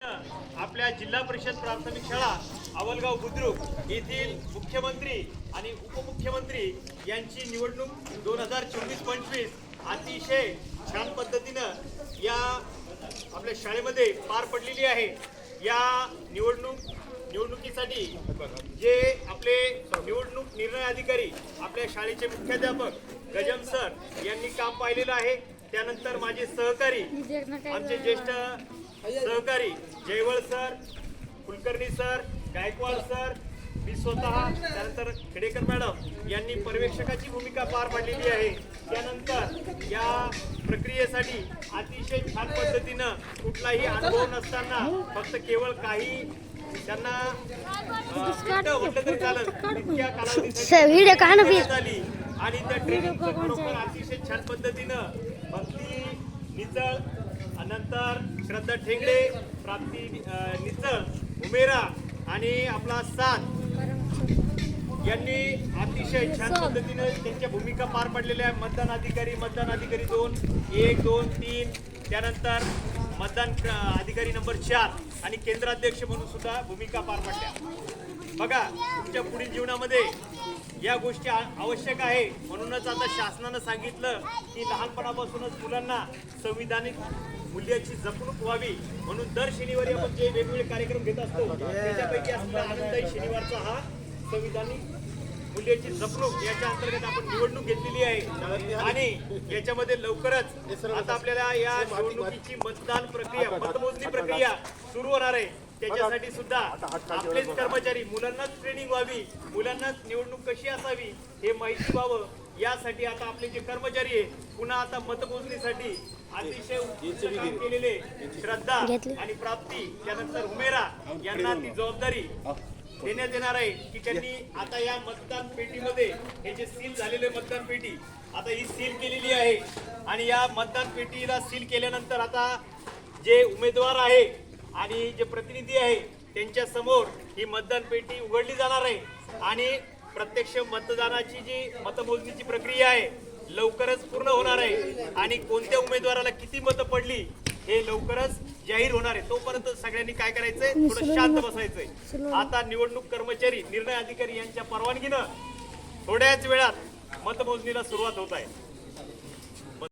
आपल्या जिल्हा परिषद प्राथमिक शाळा अवलगाव बुद्रुक येथील मुख्यमंत्री आणि उपमुख्यमंत्री यांची निवडणूक 2024-25 अतिशय छान पद्धतीनं या आपल्या शाळेमध्ये पार पडलेली आहे। या निवडणुकीसाठी जे आपले निवडणूक निर्णय अधिकारी आपल्या शाळेचे मुख्याध्यापक गजम सर यांनी काम पाहिलेलं आहे। त्यानंतर माझे सहकारी आमचे ज्येष्ठ सहकारी Jaywal sir, Kulkarni sir, Gaikwad sir, मी स्वतः, त्यानंतर खेडेकर मॅडम यांनी पर्यवेक्षकाची भूमिका पार पाडलेली आहे। त्यानंतर या प्रक्रियेसाठी अतिशय छान पद्धतीनं कुठलाही अनुभव नसताना फक्त केवळ काही त्यांना म्हटलं तरी चालत इतक्या कालावधीसाठी झाली आणि त्या ट्रेनिंगचं खरोखर अतिशय छान पद्धतीनं भक्ती निचळ, नंतर श्रद्धा ठेंगडे, प्राप्ती निचळ, उमेरा आणि आपला साथ यांनी अतिशय छान पद्धतीने त्यांच्या भूमिका पार पडलेल्या आहे। मतदान अधिकारी 2, 1, 2, 3, त्यानंतर मतदान अधिकारी नंबर 4 आणि केंद्राध्यक्ष म्हणून सुद्धा भूमिका पार पडल्या। बघा, तुमच्या पुढील जीवनामध्ये या गोष्टी आवश्यक आहे। म्हणूनच आता शासनानं सांगितलं की लहानपणापासूनच मुलांना संविधानिक मूल्याची जपणूक व्हावी, म्हणून दर शनिवारी आपण जे वेगवेगळे कार्यक्रम घेत असतो त्याच्यापैकी असलेला आनंददायी शनिवारचा हा संविधानिक मूल्याची जपणूक याच्या अंतर्गत आपण निवडणूक घेतलेली आहे। आणि याच्यामध्ये लवकरच आता आपल्याला या निवडणुकीची मतदान प्रक्रिया, मतमोजणी प्रक्रिया सुरू होणार आहे। त्याच्यासाठी सुद्धा आपलेच कर्मचारी, मुलांनाच ट्रेनिंग व्हावी, मुलांनाच निवडणूक कशी असावी हे माहिती व्हावं, यासाठी आता आपले जे कर्मचारी आहे पुन्हा आता मतमोजणीसाठी अतिशय उत्कृष्ट काम केलेले श्रद्धा आणि प्राप्ती, त्यानंतर उमेरा यांना ती जबाबदारी देण्यात येणार आहे की त्यांनी आता या मतदान पेटीमध्ये हे जे सील झालेले मतदान पेटी आता ही सील केलेली आहे आणि या मतदान पेटीला सील केल्यानंतर आता जे उमेदवार आहे आणि जे प्रतिनिधी आहे त्यांच्या समोर ही मतदान पेटी उघडली जाणार आहे आणि प्रत्यक्ष मतदानाची जी मतमोजणीची प्रक्रिया आहे लवकरच पूर्ण होणार आहे आणि कोणत्या उमेदवाराला किती मतं पडली हे लवकरच जाहीर होणार आहे। तोपर्यंत सगळ्यांनी काय करायचंय, थोडं शांत बसायचंय। आता निवडणूक कर्मचारी, निर्णय अधिकारी यांच्या परवानगीनं थोड्याच वेळात मतमोजणीला सुरुवात होत आहे।